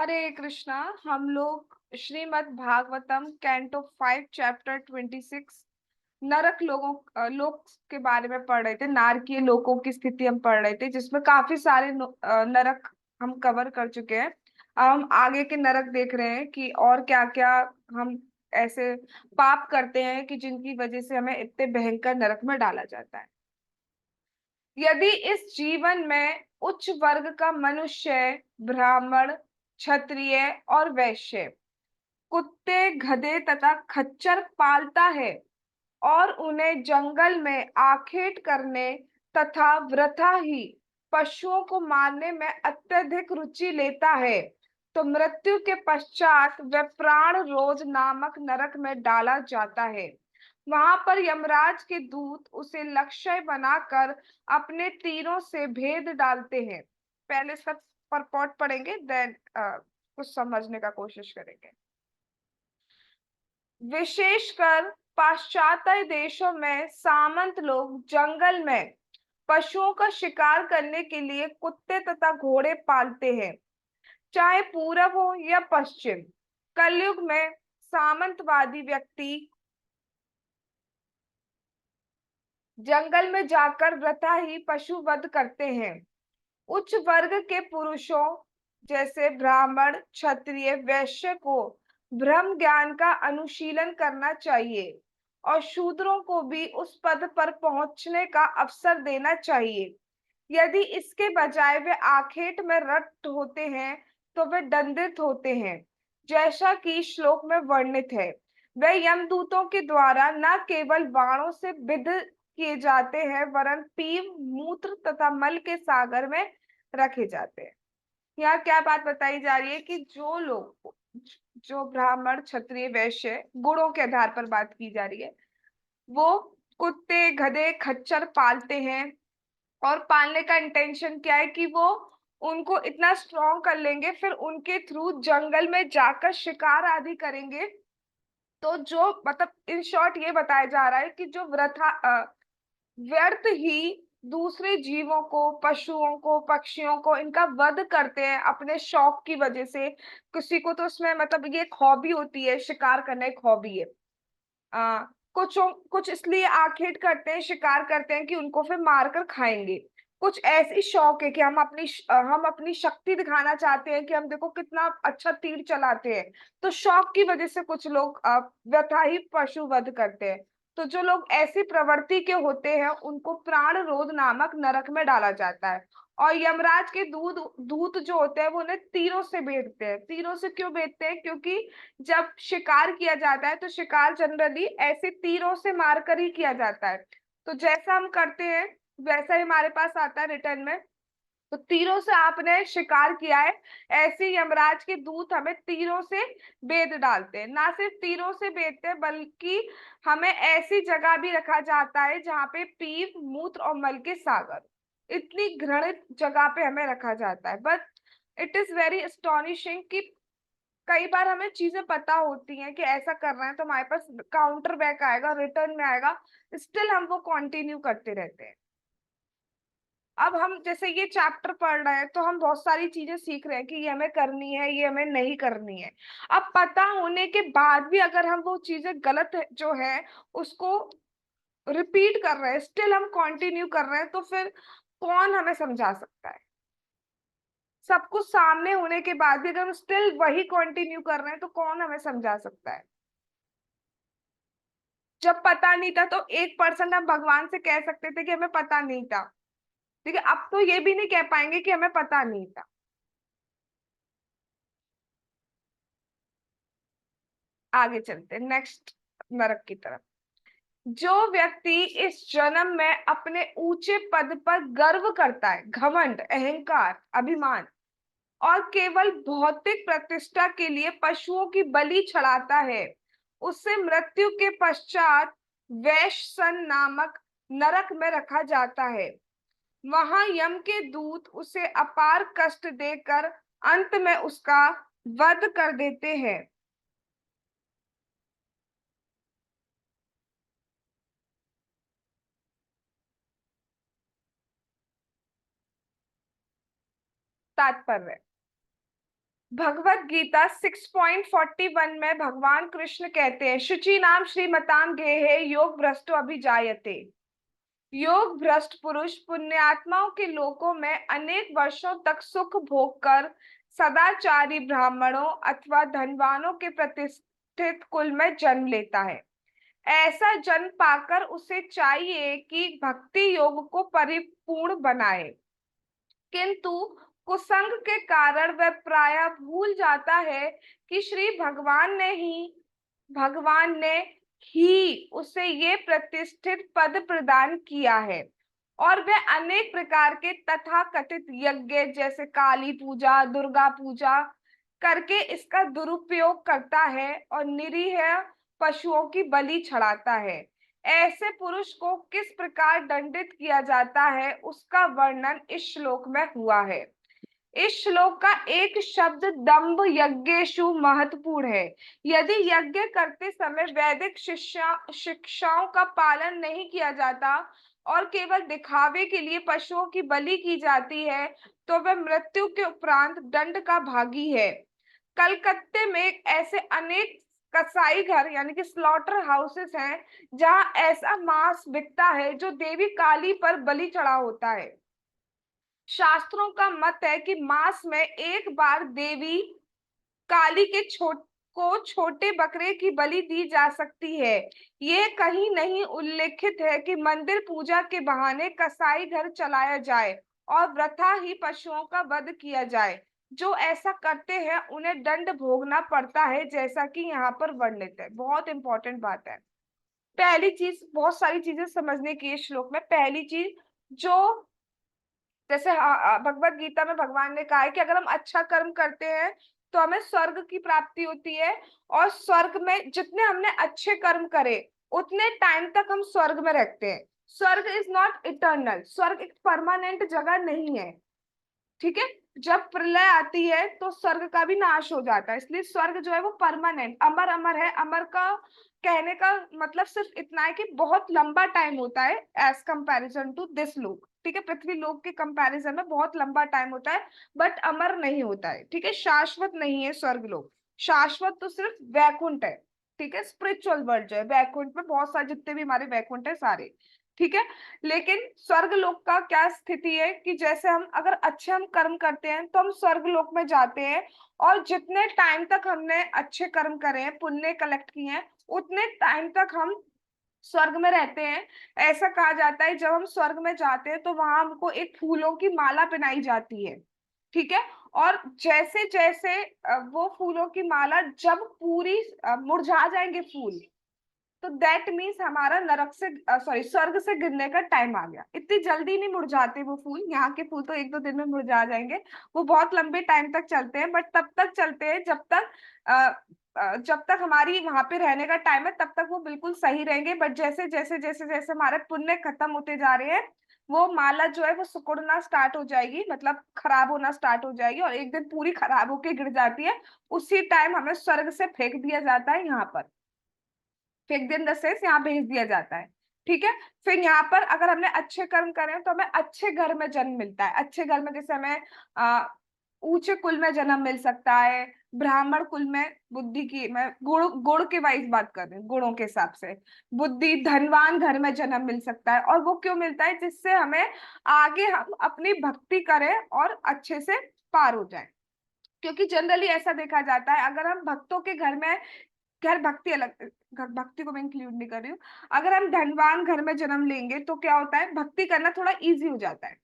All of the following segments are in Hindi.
हरे कृष्णा। हम लोग श्रीमद् भागवतम कैंटो 5 चैप्टर 26 नरक लोक के बारे में पढ़ रहे थे। नारकीय लोकों की स्थिति हम पढ़ रहे थे, जिसमें काफी सारे नरक हम कवर कर चुके हैं। अब हम आगे के नरक देख रहे हैं कि और क्या क्या हम ऐसे पाप करते हैं कि जिनकी वजह से हमें इतने भयंकर नरक में डाला जाता है। यदि इस जीवन में उच्च वर्ग का मनुष्य, ब्राह्मण, क्षत्रिय और वैश्य कुत्ते, गधे तथा खच्चर पालता है और उन्हें जंगल में आखेट करने तथा वृथा ही पशुओं को मारने में अत्यधिक रुचि लेता है, तो मृत्यु के पश्चात वह प्राण रोध नामक नरक में डाला जाता है। वहां पर यमराज के दूत उसे लक्ष्य बनाकर अपने तीरों से भेद डालते हैं। पहले इसका परपॉट पढ़ेंगे, देन कुछ समझने का कोशिश करेंगे। विशेषकर पाश्चात्य देशों में सामंत लोग जंगल में पशुओं का शिकार करने के लिए कुत्ते तथा घोड़े पालते हैं, चाहे पूरब हो या पश्चिम। कलयुग में सामंतवादी व्यक्ति जंगल में जाकर वृथा ही पशु वध करते हैं। उच्च वर्ग के पुरुषों जैसे ब्राह्मण, क्षत्रिय, वैश्य को ब्रह्म ज्ञान का अनुशीलन करना चाहिए और शूद्रों को भी उस पद पर पहुंचने का अवसर देना चाहिए। यदि इसके बजाय वे आखेट में रत होते हैं तो वे दंडित होते हैं, जैसा कि श्लोक में वर्णित है। वे यमदूतों के द्वारा न केवल बाणों से विद्ध किए जाते हैं, वरन पीव, मूत्र तथा मल के सागर में रखे जाते हैं। यहाँ क्या बात बताई जा रही है कि जो लोग, जो ब्राह्मण, क्षत्रिय, वैश्य, गुणों के आधार पर बात की जा रही है, वो कुत्ते, गधे, खच्चर पालते हैं। और पालने का इंटेंशन क्या है कि वो उनको इतना स्ट्रॉन्ग कर लेंगे, फिर उनके थ्रू जंगल में जाकर शिकार आदि करेंगे। तो जो मतलब इन शॉर्ट ये बताया जा रहा है कि जो व्यर्थ ही दूसरे जीवों को, पशुओं को, पक्षियों को इनका वध करते हैं अपने शौक की वजह से। किसी को तो उसमें मतलब ये एक हॉबी होती है, शिकार करना एक हॉबी है। आ, कुछ इसलिए आखेट करते हैं, शिकार करते हैं कि उनको फिर मारकर खाएंगे। कुछ ऐसी शौक है कि हम अपनी शक्ति दिखाना चाहते हैं कि हम देखो कितना अच्छा तीर चलाते हैं। तो शौक की वजह से कुछ लोग व्यथा ही पशु वध करते हैं। तो जो लोग ऐसी प्रवृत्ति के होते हैं उनको प्राण रोध नामक नरक में डाला जाता है। और यमराज के दूत दूत जो होते हैं वो उन्हें तीरों से बेधते हैं। तीरों से क्यों बेधते हैं? क्योंकि जब शिकार किया जाता है तो शिकार जनरली ऐसे तीरों से मारकर ही किया जाता है। तो जैसा हम करते हैं वैसा ही हमारे पास आता है रिटर्न में। तो तीरों से आपने शिकार किया है, ऐसे यमराज के दूत हमें तीरों से बेध डालते हैं। ना सिर्फ तीरों से बेधते हैं, बल्कि हमें ऐसी जगह भी रखा जाता है जहाँ पे पीप, मूत्र और मल के सागर, इतनी घृणित जगह पे हमें रखा जाता है। But it is very astonishing कि कई बार हमें चीजें पता होती हैं कि ऐसा कर रहे हैं, तो हमारे पास काउंटर बैक आएगा, रिटर्न में आएगा, स्टिल हम वो कंटिन्यू करते रहते हैं। अब हम जैसे ये चैप्टर पढ़ रहे हैं तो हम बहुत सारी चीजें सीख रहे हैं कि ये हमें करनी है, ये हमें नहीं करनी है। अब पता होने के बाद भी अगर हम वो चीजें गलत जो है उसको रिपीट कर रहे हैं, स्टिल हम कंटिन्यू कर रहे हैं, तो फिर कौन हमें समझा सकता है? सब कुछ सामने होने के बाद भी अगर हम स्टिल वही कंटिन्यू कर रहे हैं तो कौन हमें समझा सकता है? जब पता नहीं था तो 1% हम भगवान से कह सकते थे कि हमें पता नहीं था। ठीक है, अब तो ये भी नहीं कह पाएंगे कि हमें पता नहीं था। आगे चलते नेक्स्ट नरक की तरफ। जो व्यक्ति इस जन्म में अपने ऊंचे पद पर गर्व करता है, घमंड, अहंकार, अभिमान, और केवल भौतिक प्रतिष्ठा के लिए पशुओं की बलि चढ़ाता है, उससे मृत्यु के पश्चात वैश्यसन नामक नरक में रखा जाता है। वहां यम के दूत उसे अपार कष्ट देकर अंत में उसका वध कर देते हैं। तात्पर्य: भगवत गीता 6.41 में भगवान कृष्ण कहते हैं, शुचि नाम श्रीमताम गेहे योग भ्रष्टो अभिजायते। योग भ्रष्ट पुरुष पुण्यात्माओं के लोकों में अनेक वर्षों तक सुख भोग कर सदाचारी ब्राह्मणों अथवा धनवानों के प्रतिष्ठित कुल में जन्म लेता है। ऐसा जन्म पाकर उसे चाहिए कि भक्ति योग को परिपूर्ण बनाए, किंतु कुसंग के कारण वह प्रायः भूल जाता है कि श्री भगवान ने ही उसे ये प्रतिष्ठित पद प्रदान किया है, और वह अनेक प्रकार के तथाकथित यज्ञ जैसे काली पूजा, दुर्गा पूजा करके इसका दुरुपयोग करता है और निरीह पशुओं की बलि चढ़ाता है। ऐसे पुरुष को किस प्रकार दंडित किया जाता है उसका वर्णन इस श्लोक में हुआ है। इस श्लोक का एक शब्द दंभ यज्ञेषु महत्वपूर्ण है। यदि यज्ञ करते समय वैदिक शिक्षाओं का पालन नहीं किया जाता और केवल दिखावे के लिए पशुओं की बलि की जाती है, तो वह मृत्यु के उपरांत दंड का भागी है। कलकत्ते में ऐसे अनेक कसाई घर यानी कि स्लॉटर हाउसेस हैं, जहां ऐसा मांस बिकता है जो देवी काली पर बलि चढ़ा होता है। शास्त्रों का मत है कि मास में एक बार देवी काली के छोटे बकरे की बलि दी जा सकती है। ये कहीं नहीं उल्लेखित है कि मंदिर पूजा के बहाने कसाई घर चलाया जाए और वृथा ही पशुओं का वध किया जाए। जो ऐसा करते हैं उन्हें दंड भोगना पड़ता है, जैसा कि यहाँ पर वर्णित है। बहुत इंपॉर्टेंट बात है। पहली चीज, बहुत सारी चीजें समझने की है श्लोक में। पहली चीज जो, जैसे भगवत गीता में भगवान ने कहा है कि अगर हम अच्छा कर्म करते हैं तो हमें स्वर्ग की प्राप्ति होती है, और स्वर्ग में जितने हमने अच्छे कर्म करे उतने टाइम तक हम स्वर्ग में रहते हैं। स्वर्ग इज नॉट इटर्नल, स्वर्ग एक परमानेंट जगह नहीं है। ठीक है। जब प्रलय आती है तो स्वर्ग का भी नाश हो जाता है, इसलिए स्वर्ग जो है वो परमानेंट अमर अमर है। अमर का कहने का मतलब सिर्फ इतना है कि बहुत लंबा टाइम होता है एज कंपैरिजन टू दिस लोक। ठीक है, पृथ्वी लोक के कंपैरिजन में बहुत लंबा टाइम होता है, बट अमर नहीं होता है। ठीक है, शाश्वत नहीं है स्वर्ग लोक। शाश्वत तो सिर्फ वैकुंठ है। ठीक है, स्पिरिचुअल वर्ल्ड जो है, वैकुंठ में बहुत सारे जितने भी हमारे वैकुंठ है सारे। ठीक है। लेकिन स्वर्ग लोक का क्या स्थिति है कि जैसे हम अगर अच्छे हम कर्म करते हैं तो हम स्वर्ग लोक में जाते हैं, और जितने टाइम तक हमने अच्छे कर्म करे हैं, पुण्य कलेक्ट किए हैं, उतने टाइम तक हम स्वर्ग में रहते हैं। ऐसा कहा जाता है जब हम स्वर्ग में जाते हैं तो वहां हमको एक फूलों की माला पहनाई जाती है। ठीक है। और जैसे जैसे वो फूलों की माला जब पूरी मुरझा जाएंगे फूल, तो दैट मीन्स हमारा नरक से सॉरी स्वर्ग से गिरने का टाइम आ गया। इतनी जल्दी नहीं मुरझाते वो फूल, यहाँ के फूल तो एक दो दिन में मुरझा जाएंगे। वो बहुत लंबे टाइम तक चलते हैं, बट तब तक चलते हैं जब तक हमारी वहां पे रहने का टाइम है, तब तक वो बिल्कुल सही रहेंगे। बट जैसे जैसे जैसे जैसे हमारे पुण्य खत्म होते जा रहे हैं, वो माला जो है वो सिकुड़ना स्टार्ट हो जाएगी, मतलब खराब होना स्टार्ट हो जाएगी, और एक दिन पूरी खराब होके गिर जाती है। उसी टाइम हमें स्वर्ग से फेंक दिया जाता है यहाँ पर। फेंक देन द सेंस यहाँ भेज दिया जाता है। ठीक है। फिर यहाँ पर अगर हमने अच्छे कर्म करे हैं, तो हमें अच्छे घर में जन्म मिलता है। अच्छे घर में जैसे हमें ऊंचे कुल में जन्म मिल सकता है, ब्राह्मण कुल में, बुद्धि की मैं गुण गुण के वाइज बात कर रही हूँ, गुणों के हिसाब से बुद्धि धनवान घर में जन्म मिल सकता है। और वो क्यों मिलता है? जिससे हमें आगे हम अपनी भक्ति करें और अच्छे से पार हो जाए। क्योंकि जनरली ऐसा देखा जाता है, अगर हम भक्तों के घर में, खैर भक्ति अलग, घर भक्ति को मैं इंक्लूड नहीं कर रही हूँ, अगर हम धनवान घर में जन्म लेंगे तो क्या होता है, भक्ति करना थोड़ा इजी हो जाता है।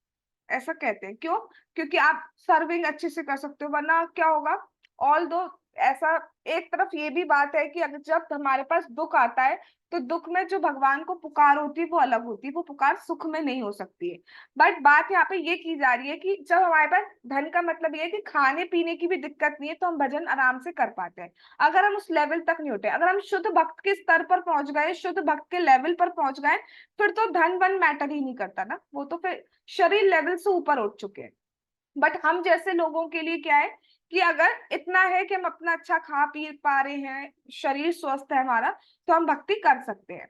ऐसा कहते हैं, क्यों? क्योंकि आप सर्विंग अच्छे से कर सकते हो। वरना क्या होगा, ऑल दो ऐसा, एक तरफ ये भी बात है कि अगर जब हमारे पास दुख आता है, तो दुख में जो भगवान को पुकार होती है वो अलग होती है, वो पुकार सुख में नहीं हो सकती है। बट बात यहाँ पे ये की जा रही है कि जब हमारे पास धन का मतलब ये है कि खाने पीने की भी दिक्कत नहीं है, तो हम भजन आराम से कर पाते हैं। अगर हम उस लेवल तक नहीं होते, अगर हम शुद्ध भक्त के स्तर पर पहुंच गए, शुद्ध भक्त के लेवल पर पहुंच गए, फिर तो धन वन मैटर ही नहीं करता ना, वो तो फिर शरीर लेवल से ऊपर उठ चुके हैं। बट हम जैसे लोगों के लिए क्या है कि अगर इतना है कि हम अपना अच्छा खा पी पा रहे हैं, शरीर स्वस्थ है हमारा, तो हम भक्ति कर सकते हैं।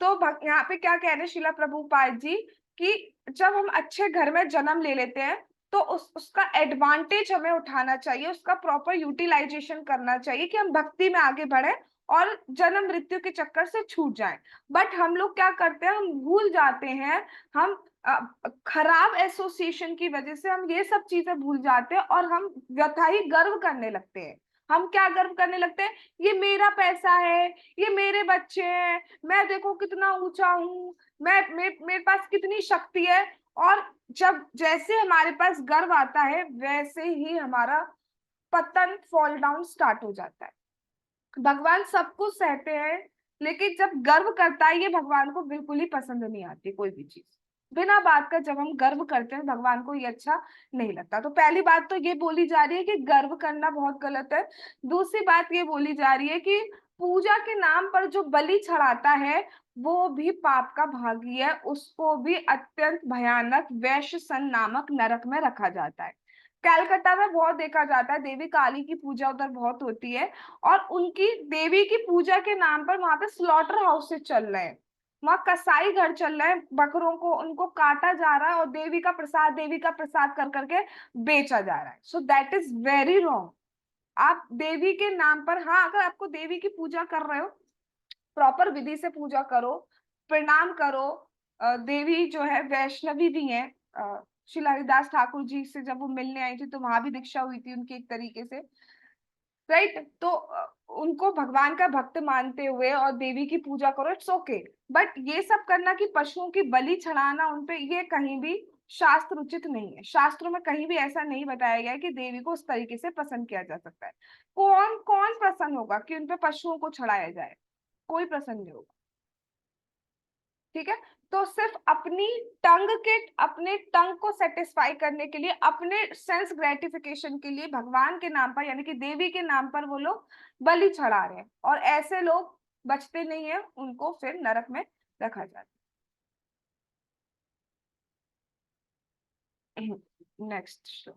तो यहाँ पे क्या कह रहे हैं शिला प्रभुपाद जी, कि जब हम अच्छे घर में जन्म ले लेते हैं तो उसका एडवांटेज हमें उठाना चाहिए, उसका प्रॉपर यूटिलाइजेशन करना चाहिए कि हम भक्ति में आगे बढ़े और जन्म मृत्यु के चक्कर से छूट जाएं। बट हम लोग क्या करते हैं, हम भूल जाते हैं, हम खराब एसोसिएशन की वजह से हम ये सब चीजें भूल जाते हैं और हम व्यथा ही गर्व करने लगते हैं। हम क्या गर्व करने लगते हैं, ये मेरा पैसा है, ये मेरे बच्चे हैं, मैं देखो कितना ऊंचा हूँ, मेरे पास कितनी शक्ति है। और जब जैसे हमारे पास गर्व आता है वैसे ही हमारा पतन, फॉल डाउन स्टार्ट हो जाता है। भगवान सब कुछ सहते हैं, लेकिन जब गर्व करता है ये भगवान को बिल्कुल ही पसंद नहीं आती कोई भी चीज। बिना बात का जब हम गर्व करते हैं भगवान को ये अच्छा नहीं लगता। तो पहली बात तो ये बोली जा रही है कि गर्व करना बहुत गलत है। दूसरी बात ये बोली जा रही है कि पूजा के नाम पर जो बलि चढ़ाता है वो भी पाप का भागी है, उसको भी अत्यंत भयानक वैश्य सन नामक नरक में रखा जाता है। कलकत्ता में बहुत देखा जाता है, देवी काली की पूजा उधर बहुत होती है, और उनकी देवी की पूजा के नाम पर वहां पे स्लॉटर हाउसेस चल रहे हैं, वहां कसाई घर चल रहे हैं, बकरों को उनको काटा जा रहा है और देवी का प्रसाद कर करके बेचा जा रहा है। So that is very wrong. आप देवी के नाम पर, हाँ अगर आपको देवी की पूजा कर रहे हो, प्रॉपर विधि से पूजा करो, प्रणाम करो। देवी जो है वैष्णवी भी है। श्री हरिदास ठाकुर जी से जब वो मिलने आई थी तो वहां भी दीक्षा हुई थी उनकी एक तरीके से, राइट। तो उनको भगवान का भक्त मानते हुए और देवी की पूजा करो, इट्स ओके। बट ये सब करना कि पशुओं की बलि चढ़ाना उनपे, ये कहीं भी शास्त्र उचित नहीं है। शास्त्रों में कहीं भी ऐसा नहीं बताया गया है कि देवी को उस तरीके से प्रसन्न किया जा सकता है। कौन कौन प्रसन्न होगा कि उनपे पशुओं को चढ़ाया जाए? कोई प्रसन्न नहीं होगा। ठीक है। तो सिर्फ अपने टंग को सेटिस्फाई करने के लिए, अपने सेंस ग्रेटिफिकेशन के लिए भगवान के नाम पर यानी कि देवी के नाम पर वो लोग बलि चढ़ा रहे हैं, और ऐसे लोग बचते नहीं है, उनको फिर नरक में रखा जाता है। नेक्स्ट।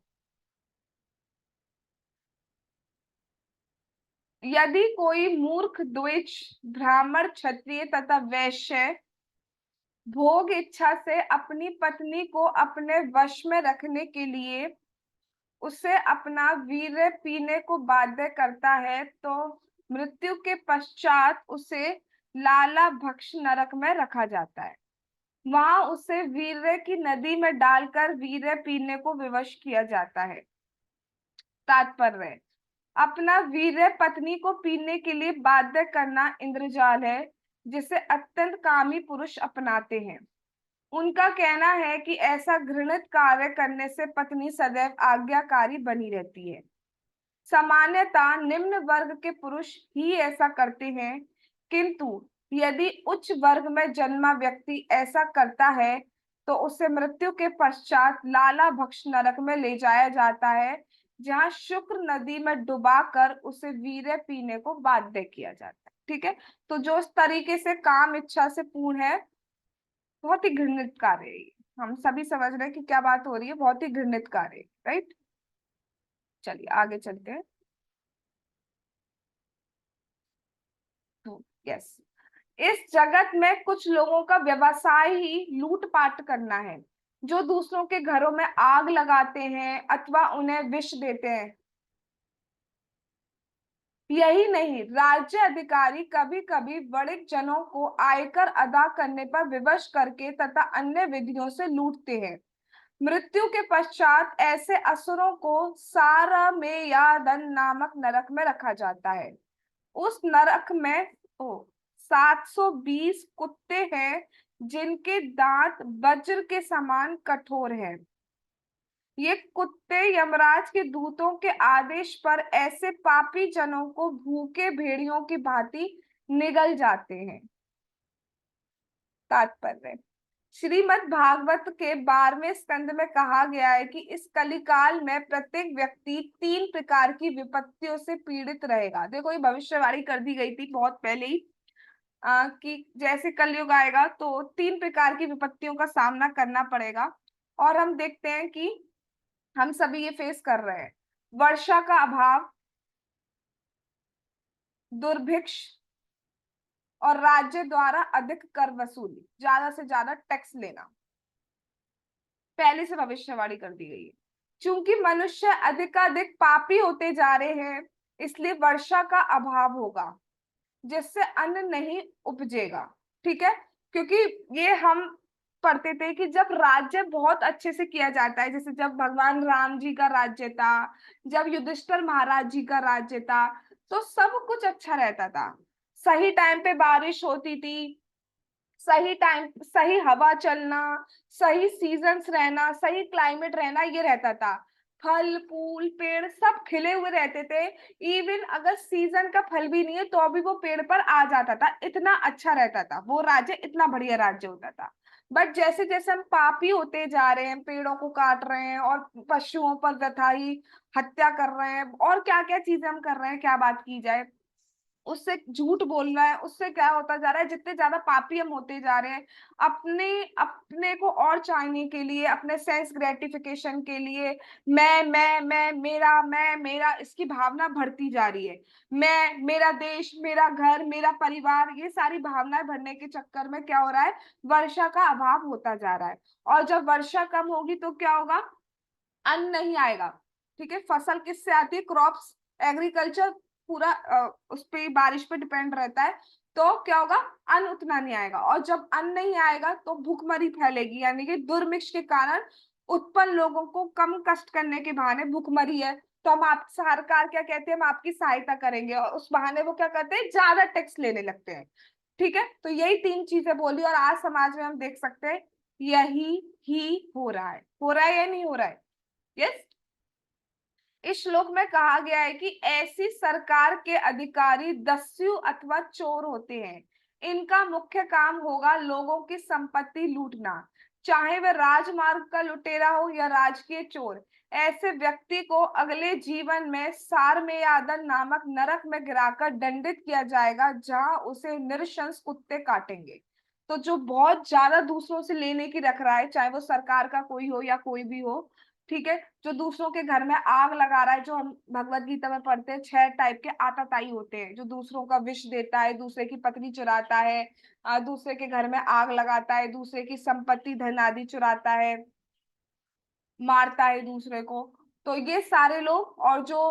यदि कोई मूर्ख द्विज ब्राह्मण क्षत्रिय तथा वैश्य भोग इच्छा से अपनी पत्नी को अपने वश में रखने के लिए उसे अपना वीर्य पीने को बाध्य करता है, तो मृत्यु के पश्चात उसे लाला भक्ष नरक में रखा जाता है। वहां उसे वीर्य की नदी में डालकर वीर्य पीने को विवश किया जाता है। तात्पर्य, अपना वीर्य पत्नी को पीने के लिए बाध्य करना इंद्रजाल है, जिसे अत्यंत कामी पुरुष अपनाते हैं। उनका कहना है कि ऐसा घृणित कार्य करने से पत्नी सदैव आज्ञाकारी बनी रहती है। सामान्यतः निम्न वर्ग के पुरुष ही ऐसा करते हैं, किंतु यदि उच्च वर्ग में जन्मा व्यक्ति ऐसा करता है तो उसे मृत्यु के पश्चात लाला भक्ष नरक में ले जाया जाता है, जहां शुक्र नदी में डुबाकर उसे वीर्य पीने को बाध्य किया जाता है। ठीक है। तो जो इस तरीके से काम इच्छा से पूर्ण है, बहुत ही घृणित कार्य है ये। हम सभी समझ रहे हैं कि क्या बात हो रही है, बहुत ही घृणित कार्य, राइट। चलिए आगे चलते हैं। तो यस, इस जगत में कुछ लोगों का व्यवसाय ही लूटपाट करना है, जो दूसरों के घरों में आग लगाते हैं अथवा उन्हें विष देते हैं। यही नहीं, राज्य अधिकारी कभी कभी बड़े जनों को आयकर अदा करने पर विवश करके तथा अन्य विधियों से लूटते हैं। मृत्यु के पश्चात ऐसे असुरों को सारमेयादन नामक नरक में रखा जाता है। उस नरक में 720 कुत्ते हैं, जिनके दांत वज्र के समान कठोर हैं। ये कुत्ते यमराज के दूतों के आदेश पर ऐसे पापी जनों को भूखे भेड़ियों की भांति निगल जाते हैं। तात्पर्य, श्रीमद् भागवत के 12वें स्कंद में कहा गया है कि इस कलिकाल में प्रत्येक व्यक्ति 3 प्रकार की विपत्तियों से पीड़ित रहेगा। देखो ये भविष्यवाणी कर दी गई थी बहुत पहले ही, कि जैसे कलयुग आएगा तो 3 प्रकार की विपत्तियों का सामना करना पड़ेगा। और हम देखते हैं कि हम सभी ये फेस कर रहे हैं। वर्षा का अभाव, दुर्भिक्ष, और राज्य द्वारा अधिक कर वसूली, ज्यादा से ज्यादा टैक्स लेना, पहले से भविष्यवाणी कर दी गई है। चूंकि मनुष्य अधिकाधिक पापी होते जा रहे हैं, इसलिए वर्षा का अभाव होगा, जिससे अन्न नहीं उपजेगा। ठीक है, क्योंकि ये हम पढ़ते थे कि जब राज्य बहुत अच्छे से किया जाता है, जैसे जब भगवान राम जी का राज्य था, जब युधिष्ठिर महाराज जी का राज्य था, तो सब कुछ अच्छा रहता था। सही टाइम पे बारिश होती थी, सही टाइम सही हवा चलना, सही सीजन्स रहना, सही क्लाइमेट रहना, ये रहता था। फल फूल पेड़ सब खिले हुए रहते थे। इवन अगर सीजन का फल भी नहीं है तो अभी वो पेड़ पर आ जाता था, इतना अच्छा रहता था वो राज्य, इतना बढ़िया राज्य होता था। बट जैसे जैसे हम पापी होते जा रहे हैं, पेड़ों को काट रहे हैं और पशुओं पर व्यथाई हत्या कर रहे हैं, और क्या क्या चीजें हम कर रहे हैं, क्या बात की जाए, उससे झूठ बोलना है, उससे क्या होता जा रहा है, जितने ज्यादा पापी हम होते जा रहे हैं, अपने अपने को और चाहने के लिए, अपने सेंस ग्रेटिफिकेशन के लिए, मैं मेरा, मैं मेरा, इसकी भावना बढ़ती जा रही है। मैं, मेरा देश, मेरा घर, मेरा परिवार, ये सारी भावनाएं भरने के चक्कर में क्या हो रहा है, वर्षा का अभाव होता जा रहा है। और जब वर्षा कम होगी तो क्या होगा, अन्न नहीं आएगा। ठीक है, फसल किससे आती है, क्रॉप्स, एग्रीकल्चर पूरा उस पे, बारिश पे डिपेंड रहता है। तो क्या होगा, अन्न उतना नहीं आएगा, और जब अन्न नहीं आएगा तो भूखमरी फैलेगी, यानी कि दुर्भिक्ष के कारण उत्पन्न लोगों को कम कष्ट करने के बहाने भूखमरी है, तो हम, आप सरकार क्या कहते हैं, हम आपकी सहायता करेंगे, और उस बहाने वो क्या करते हैं, ज्यादा टैक्स लेने लगते हैं। ठीक है, तो यही तीन चीजें बोली, और आज समाज में हम देख सकते हैं यही ही हो रहा है या नहीं हो रहा है। यस। इस श्लोक में कहा गया है कि ऐसी सरकार के अधिकारी दस्यु अथवा चोर होते हैं। इनका मुख्य काम होगा लोगों की संपत्ति लूटना, चाहे वह राजमार्ग का लुटेरा हो या राजकीय चोर। ऐसे व्यक्ति को अगले जीवन में सार में यादन नामक नरक में गिराकर दंडित किया जाएगा, जहां उसे नृशंस कुत्ते काटेंगे। तो जो बहुत ज्यादा दूसरों से लेने की रख रहा है, चाहे वो सरकार का कोई हो या कोई भी हो, ठीक है, जो दूसरों के घर में आग लगा रहा है, जो हम भगवत गीता में पढ़ते हैं, 6 टाइप के आतताई होते हैं, जो दूसरों का विष देता है, दूसरे की पत्नी चुराता है, दूसरे के घर में आग लगाता है, दूसरे की संपत्ति धन आदि चुराता है, मारता है दूसरे को। तो ये सारे लोग, और जो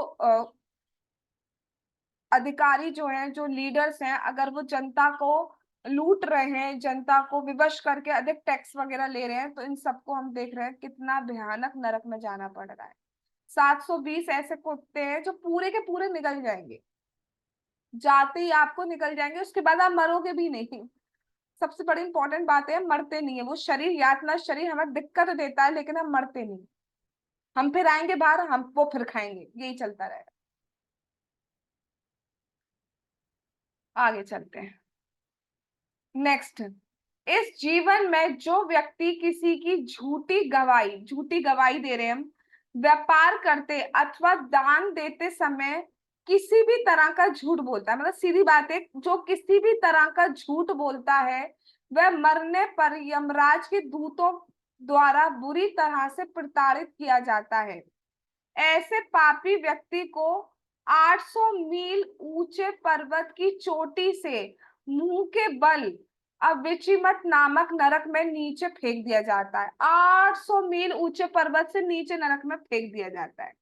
अधिकारी जो हैं, जो लीडर्स हैं, अगर वो जनता को लूट रहे हैं, जनता को विवश करके अधिक टैक्स वगैरह ले रहे हैं, तो इन सबको हम देख रहे हैं कितना भयानक नरक में जाना पड़ रहा है। 720 ऐसे कुत्ते हैं जो पूरे के पूरे निकल जाएंगे, जाते ही आपको निकल जाएंगे, उसके बाद आप मरोगे भी नहीं। सबसे बड़ी इंपॉर्टेंट बात है, मरते नहीं है। वो शरीर, यातना शरीर हमें दिक्कत देता है, लेकिन हम मरते नहीं। हम फिर आएंगे बाहर, हम वो फिर खाएंगे, यही चलता रहेगा। आगे चलते हैं। नेक्स्ट, इस जीवन में जो व्यक्ति किसी की झूठी गवाही दे रहे हैं हम, व्यापार करते अथवा दान देते समय किसी भी तरह का झूठ बोलता है, मतलब सीधी बात है, जो किसी भी तरह का झूठ बोलता है, वह मरने पर यमराज के दूतों द्वारा बुरी तरह से प्रताड़ित किया जाता है। ऐसे पापी व्यक्ति को 800 मील ऊंचे पर्वत की चोटी से मुंह के बल अविचिमत नामक नरक में नीचे फेंक दिया जाता है। 800 मील ऊंचे पर्वत से नीचे नरक में फेंक दिया जाता है।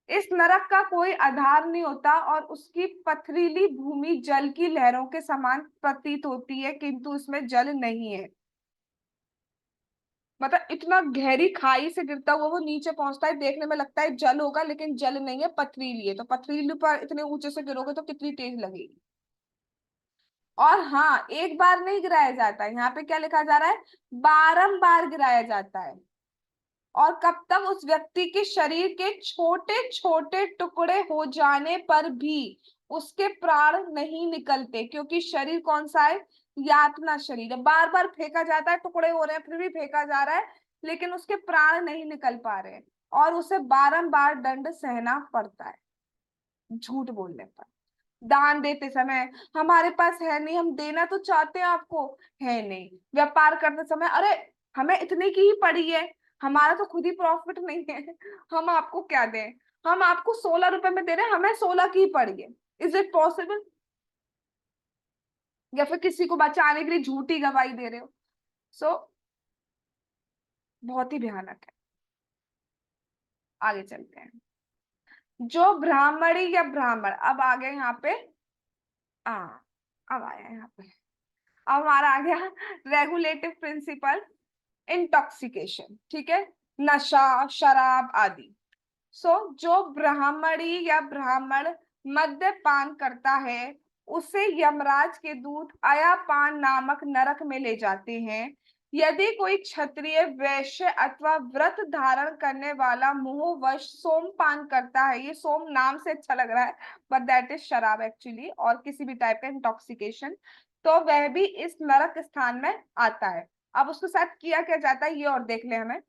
इस नरक का कोई आधार नहीं होता, और उसकी पथरीली भूमि जल की लहरों के समान प्रतीत होती है, किंतु इसमें जल नहीं है। मतलब इतना गहरी खाई से गिरता हुआ वो नीचे पहुंचता है, देखने में लगता है जल होगा, लेकिन जल नहीं है, पथरीली है। तो पथरीली पर इतने ऊंचे से गिरोगे तो कितनी तेज लगेगी। और हाँ, एक बार नहीं गिराया जाता है, यहाँ पे क्या लिखा जा रहा है, बारंबार गिराया जाता है। और कब तक, उस व्यक्ति के शरीर के छोटे छोटे टुकड़े हो जाने पर भी उसके प्राण नहीं निकलते, क्योंकि शरीर कौन सा है, यातना शरीर है। बार बार फेंका जाता है, टुकड़े हो रहे हैं, फिर भी फेंका जा रहा है, लेकिन उसके प्राण नहीं निकल पा रहे हैं, और उसे बारंबार दंड सहना पड़ता है झूठ बोलने पर। दान देते समय, हमारे पास है नहीं, हम देना तो चाहते हैं आपको, है नहीं। व्यापार करते समय, अरे हमें इतने की ही पड़ी है, हमारा तो खुद ही प्रॉफिट नहीं है, हम आपको क्या दें, हम आपको 16 रुपए में दे रहे हैं, हमें 16 की ही पड़ी है। Is it possible. या फिर किसी को बचाने के लिए झूठी गवाही दे रहे हो। सो बहुत ही भयानक है। आगे चलते हैं। जो ब्राह्मणी या ब्राह्मण, अब आ गए यहाँ पे, हाँ अब आया यहाँ पे, अब हमारा आ गया रेगुलेटिव प्रिंसिपल, इंटॉक्सिकेशन, ठीक है, नशा, शराब आदि। जो ब्राह्मणी या ब्राह्मण मद्यपान करता है, उसे यमराज के दूत अयापान नामक नरक में ले जाते हैं। यदि कोई क्षत्रिय, वैश्य अथवा व्रत धारण करने वाला मोहवश सोमपान करता है, ये सोम नाम से अच्छा लग रहा है, बट दैट इज शराब एक्चुअली, और किसी भी टाइप का इंटॉक्सिकेशन, तो वह भी इस नरक स्थान में आता है। अब उसके साथ किया क्या जाता है ये और देख ले हमें।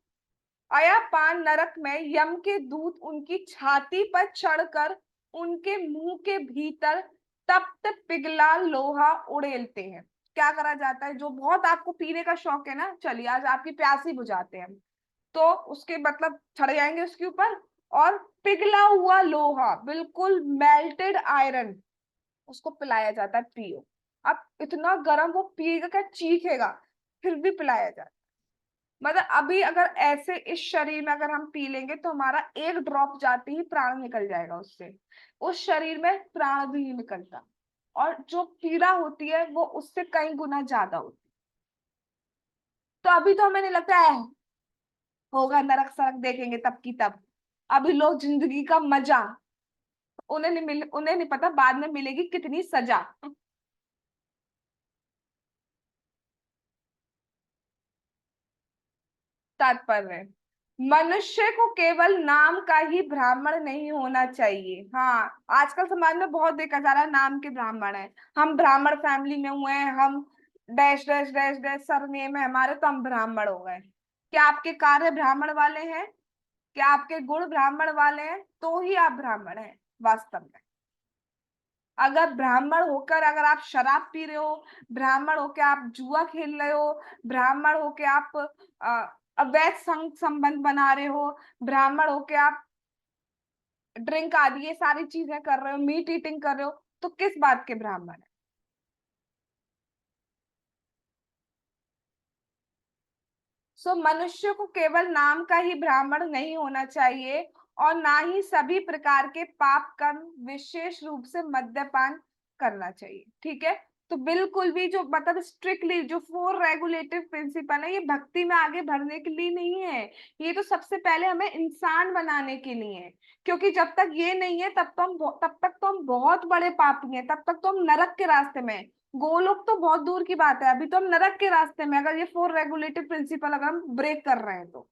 अयापान नरक में यम के दूत उनकी छाती पर चढ़कर उनके मुंह के भीतर तप्त पिघला लोहा उड़ेलते हैं। क्या करा जाता है, जो बहुत आपको पीने का शौक है ना, चलिए आज आपकी प्यासी बुझाते हैं। तो उसके मतलब चढ़ जाएंगे उसके ऊपर, और पिघला हुआ लोहा, बिल्कुल मेल्टेड आयरन, उसको पिलाया जाता है, पियो। अब इतना गर्म वो पिएगा क्या, चीखेगा, फिर भी पिलाया जाता है। मतलब अभी अगर ऐसे इस शरीर में अगर हम पी लेंगे तो हमारा एक ड्रॉप जाते ही प्राण निकल जाएगा उससे, उस शरीर में प्राण भी नहीं निकलता, और जो पीड़ा होती है वो उससे कई गुना ज्यादा होती है। तो अभी तो हमें नहीं लगता है होगा नरक सरक देखेंगे तब की तब, अभी लोग जिंदगी का मजा, उन्हें नहीं पता बाद में मिलेगी कितनी सजा। तात्पर्य, मनुष्य को केवल नाम का ही ब्राह्मण नहीं होना चाहिए। हाँ, आजकल समाज में बहुत देखा जा रहा है नाम के ब्राह्मण है, हम ब्राह्मण फैमिली में हुए हैं, हम dash dash dash dash surname है हमारे, तो हम ब्राह्मण हो गए। क्या आपके कार्य ब्राह्मण वाले हैं, क्या आपके गुण ब्राह्मण वाले हैं, तो ही आप ब्राह्मण हैं वास्तव में। अगर ब्राह्मण होकर अगर आप शराब पी रहे हो, ब्राह्मण होकर आप जुआ खेल रहे हो, ब्राह्मण होकर आप अवैध संग संबंध बना रहे हो, ब्राह्मण होकर आप ड्रिंक आदि ये सारी चीजें कर रहे हो, मीट ईटिंग कर रहे हो, तो किस बात के ब्राह्मण है। मनुष्य को केवल नाम का ही ब्राह्मण नहीं होना चाहिए, और ना ही सभी प्रकार के पाप कर्म, विशेष रूप से मद्यपान करना चाहिए, ठीक है। तो बिल्कुल भी जो मतलब स्ट्रिक्टली जो फोर रेगुलेटिव प्रिंसिपल है, ये भक्ति में आगे बढ़ने के लिए नहीं है, ये तो सबसे पहले हमें इंसान बनाने के लिए है। क्योंकि जब तक ये नहीं है तब तक तो हम बहुत बड़े पापी हैं, तब तक तो हम नरक के रास्ते में हैं। गोलोक तो बहुत दूर की बात है, अभी तो हम नरक के रास्ते में, अगर ये फोर रेगुलेटिव प्रिंसिपल अगर हम ब्रेक कर रहे हैं तो।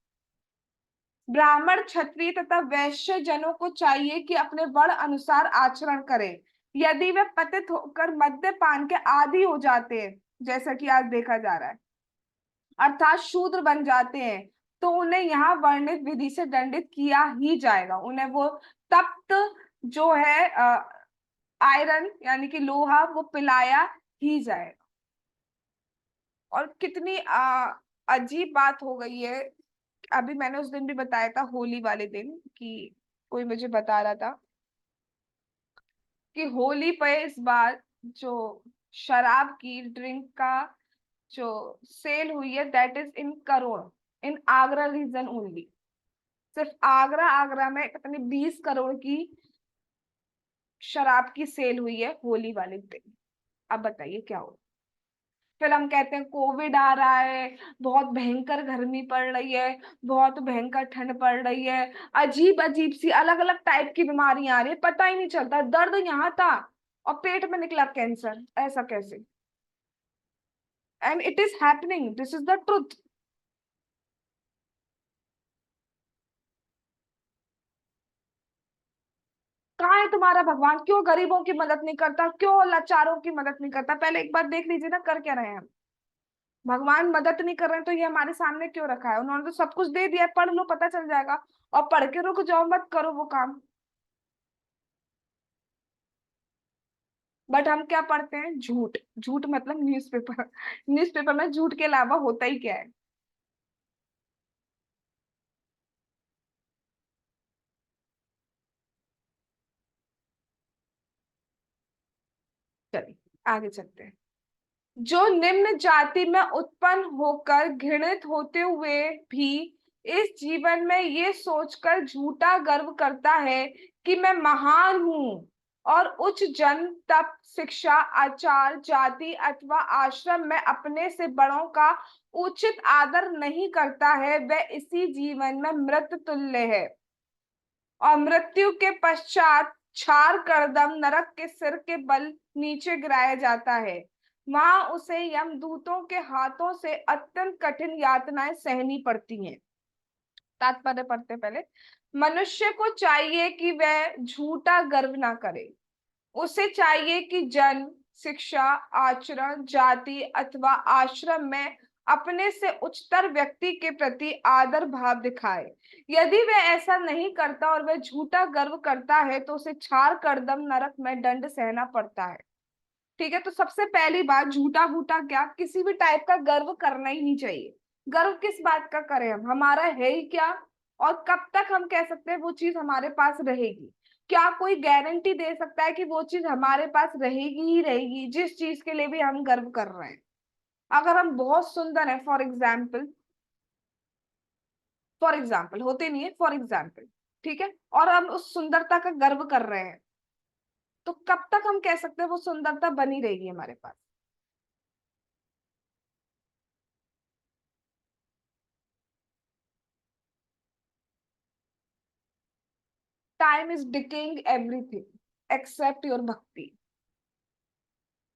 ब्राह्मण, क्षत्रिय तथा वैश्य जनों को चाहिए कि अपने वर्ण अनुसार आचरण करें। यदि वे पतित होकर मद्यपान के आदी हो जाते हैं, जैसा कि आज देखा जा रहा है, अर्थात शूद्र बन जाते हैं, तो उन्हें यहाँ वर्णित विधि से दंडित किया ही जाएगा। उन्हें वो तप्त जो है आयरन यानी कि लोहा, वो पिलाया ही जाएगा। और कितनी अजीब बात हो गई है। अभी मैंने उस दिन भी बताया था, होली वाले दिन, कि कोई मुझे बता रहा था कि होली पे इस बार जो शराब की ड्रिंक का जो सेल हुई है, that is in crore, in Agra region only. सिर्फ आगरा आगरा में पता नहीं 20 करोड़ की शराब की सेल हुई है होली वाले दिन। अब बताइए क्या हो। फिर हम कहते हैं कोविड आ रहा है, बहुत भयंकर गर्मी पड़ रही है, बहुत भयंकर ठंड पड़ रही है, अजीब अजीब सी अलग अलग टाइप की बीमारियां आ रही है, पता ही नहीं चलता, दर्द यहाँ था और पेट में निकला कैंसर, ऐसा कैसे। And it is happening, this is the truth. कहाँ है तुम्हारा भगवान, क्यों गरीबों की मदद नहीं करता, क्यों लाचारों की मदद नहीं करता, पहले एक बार देख लीजिए ना कर क्या रहे हैं हम। भगवान मदद नहीं कर रहे हैं तो ये हमारे सामने क्यों रखा है, उन्होंने तो सब कुछ दे दिया है, पढ़ लो पता चल जाएगा। और पढ़ के रुक जाओ, मत करो वो काम। बट हम क्या पढ़ते हैं, झूठ, झूठ मतलब न्यूज़पेपर, न्यूज़पेपर में झूठ के अलावा होता ही क्या है। चलिए आगे चलते हैं। जो निम्न जाति में उत्पन्न होकर घृणित होते हुए भी इस जीवन में ये सोचकर झूठा गर्व करता है कि मैं महान हूं और उच्च जन तप शिक्षा आचार जाति अथवा आश्रम में अपने से बड़ों का उचित आदर नहीं करता है, वह इसी जीवन में मृत तुल्य है और मृत्यु के पश्चात छार करदम नरक के सिर के बल नीचे गिराया जाता है। वहां उसे यमदूतों के हाथों से अत्यंत कठिन यातनाएं सहनी पड़ती हैं। तात्पर्य पढ़ते पहले, मनुष्य को चाहिए कि वह झूठा गर्व ना करे। उसे चाहिए कि जन शिक्षा आचरण जाति अथवा आश्रम में अपने से उच्चतर व्यक्ति के प्रति आदर भाव दिखाए। यदि वह ऐसा नहीं करता और वह झूठा गर्व करता है तो उसे छार करदम नरक में दंड सहना पड़ता है। ठीक है, तो सबसे पहली बात, झूठा बूटा क्या, किसी भी टाइप का गर्व करना ही नहीं चाहिए। गर्व किस बात का करें हम, हमारा है ही क्या और कब तक हम कह सकते हैं वो चीज हमारे पास रहेगी। क्या कोई गारंटी दे सकता है कि वो चीज हमारे पास रहेगी ही रहेगी, जिस चीज के लिए भी हम गर्व कर रहे हैं। अगर हम बहुत सुंदर हैं, फॉर एग्जाम्पल होते नहीं है, फॉर एग्जाम्पल, ठीक है, और हम उस सुंदरता का गर्व कर रहे हैं, तो कब तक हम कह सकते हैं वो सुंदरता बनी रहेगी हमारे पास। Time is decaying everything except your bhakti.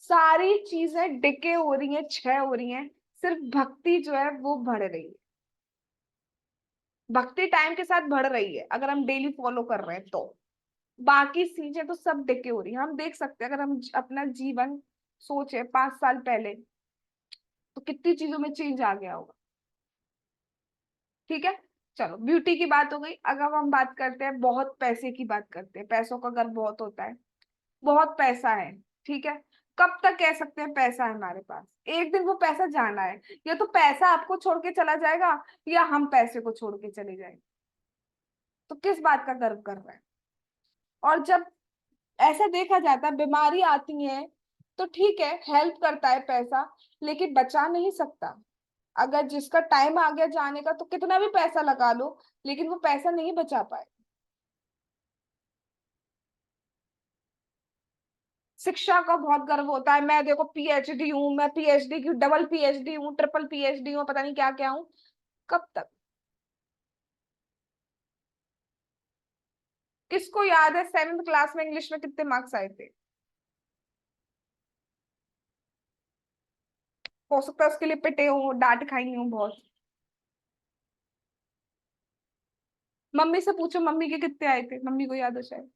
सारी चीजें डिके हो रही हैं, क्षय हो रही हैं, सिर्फ भक्ति जो है वो बढ़ रही है। भक्ति टाइम के साथ बढ़ रही है अगर हम डेली फॉलो कर रहे हैं तो। बाकी चीजें तो सब डिके हो रही है। हम देख सकते हैं, अगर हम अपना जीवन सोचे 5 साल पहले, तो कितनी चीजों में चेंज आ गया होगा। ठीक है, चलो ब्यूटी की बात हो गई। अगर हम बात करते हैं, बहुत पैसे की बात करते हैं, पैसों का गर्व बहुत होता है, बहुत पैसा है, ठीक है, कब तक कह सकते हैं पैसा है हमारे पास। एक दिन वो पैसा जाना है, या तो पैसा आपको छोड़ के चला जाएगा या हम पैसे को छोड़ के चले जाएंगे। तो किस बात का गर्व कर रहे हैं। और जब ऐसा देखा जाता है, बीमारी आती है तो ठीक है, हेल्प करता है पैसा, लेकिन बचा नहीं सकता। अगर जिसका टाइम आ गया जाने का, तो कितना भी पैसा लगा लो, लेकिन वो पैसा नहीं बचा पाए। शिक्षा का बहुत गर्व होता है, मैं देखो पीएचडी हूँ, मैं पीएचडी की डबल पीएचडी हूँ, ट्रिपल पीएचडी हूँ, पता नहीं क्या क्या हूँ। कब तक। किसको याद है 7th क्लास में इंग्लिश में कितने मार्क्स आए थे। हो सकता है उसके लिए पिटे हो, डांट खाई हो बहुत। मम्मी से पूछो मम्मी के कितने आए थे, मम्मी को याद है शायद।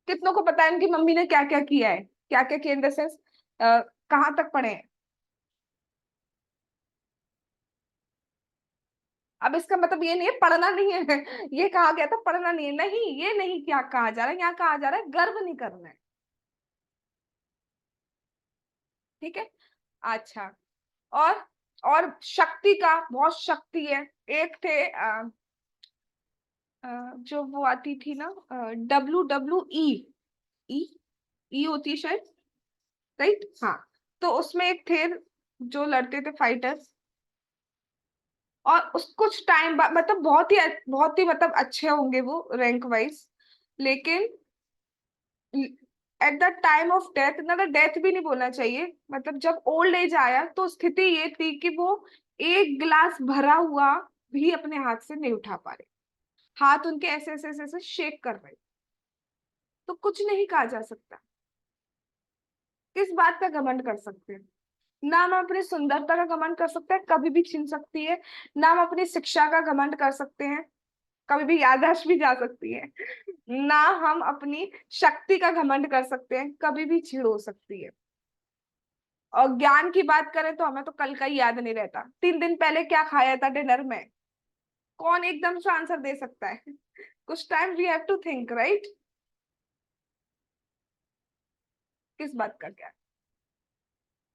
कितनों को पता है इनकी मम्मी ने क्या क्या किया है, क्या क्या किया इन द सेंस कहाँ तक पढ़े हैं। अब इसका मतलब ये नहीं है पढ़ना नहीं है ये कहा गया था पढ़ना नहीं है, नहीं, ये नहीं क्या कहा जा रहा है, यहाँ कहा जा रहा है गर्व नहीं करना है। ठीक है, अच्छा। और और शक्ति का बहुत शक्ति है। एक थे जो वो आती थी ना, WWE, ई ई होती है शायद, राइट, हाँ। तो उसमें एक थे जो लड़ते थे फाइटर्स, और उस कुछ टाइम बाद, मतलब बहुत ही मतलब अच्छे होंगे वो रैंक वाइज, लेकिन at the time of death, ना डेथ भी नहीं बोलना चाहिए, मतलब जब ओल्ड एज आया तो स्थिति ये थी कि वो एक गिलास भरा हुआ भी अपने हाथ से नहीं उठा पा रहे। हाथ उनके ऐसे ऐसे ऐसे ऐसे शेक कर रहे। तो कुछ नहीं कहा जा सकता। किस बात का घमंड कर सकते हैं। ना हम अपनी सुंदरता का घमंड कर सकते हैं, कभी भी छिन सकती है। ना हम अपनी शिक्षा का घमंड कर सकते हैं, कभी भी याददाश्त भी जा सकती है। ना हम अपनी शक्ति का घमंड कर सकते हैं, कभी भी छीड़ हो सकती है। और ज्ञान की बात करें तो हमें तो कल का ही याद नहीं रहता, 3 दिन पहले क्या खाया था डिनर में। कौन एकदम से आंसर दे सकता है कुछ time we have to think, right. किस बात का क्या।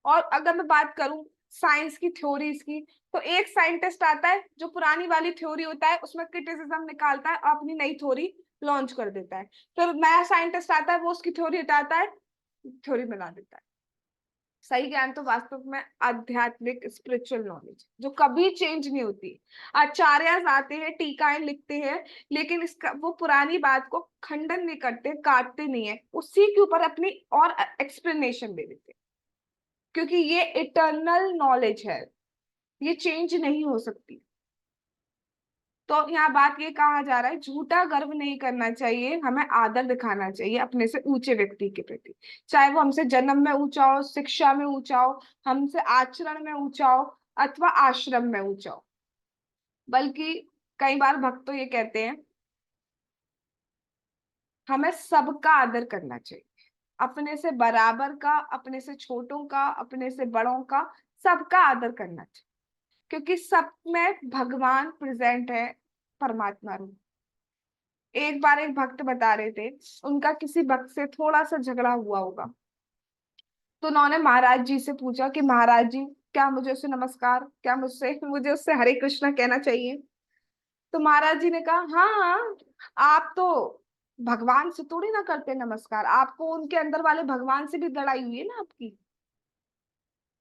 और अगर मैं बात करूं साइंस की थ्योरीज की, तो एक साइंटिस्ट आता है जो पुरानी वाली थ्योरी होता है उसमें क्रिटिसिज्म निकालता है, अपनी नई थ्योरी लॉन्च कर देता है। फिर नया साइंटिस्ट आता है, वो उसकी थ्योरी हटाता है, थ्योरी बना देता है। सही ज्ञान तो वास्तव में आध्यात्मिक स्पिरिचुअल नॉलेज जो कभी चेंज नहीं होती। आचार्य आते हैं, टीकाएं लिखते हैं, लेकिन इसका वो पुरानी बात को खंडन नहीं करते, काटते नहीं है, उसी के ऊपर अपनी और एक्सप्लेनेशन दे देते हैं। क्योंकि ये इटर्नल नॉलेज है, ये चेंज नहीं हो सकती। तो यहाँ बात ये कहा जा रहा है, झूठा गर्व नहीं करना चाहिए, हमें आदर दिखाना चाहिए अपने से ऊंचे व्यक्ति के प्रति। चाहे वो हमसे जन्म में ऊंचा हो, शिक्षा में ऊंचा हो, हमसे आचरण में ऊंचा हो, अथवा आश्रम में ऊंचा हो। बल्कि कई बार भक्त तो ये कहते हैं, हमें सबका आदर करना चाहिए, अपने से बराबर का, अपने से छोटों का, अपने से बड़ों का, सबका आदर करना चाहिए। क्योंकि सब में भगवान प्रेजेंट है, परमात्मा रूप। एक बार एक भक्त बता रहे थे, उनका किसी भक्त से थोड़ा सा झगड़ा हुआ होगा, तो उन्होंने महाराज जी से पूछा कि महाराज जी, क्या मुझे उससे नमस्कार, क्या मुझसे मुझे उससे हरे कृष्णा कहना चाहिए? तो महाराज जी ने कहा, हाँ हाँ, आप तो भगवान से थोड़ी ना करते नमस्कार, आपको उनके अंदर वाले भगवान से भी लड़ाई हुई है ना आपकी।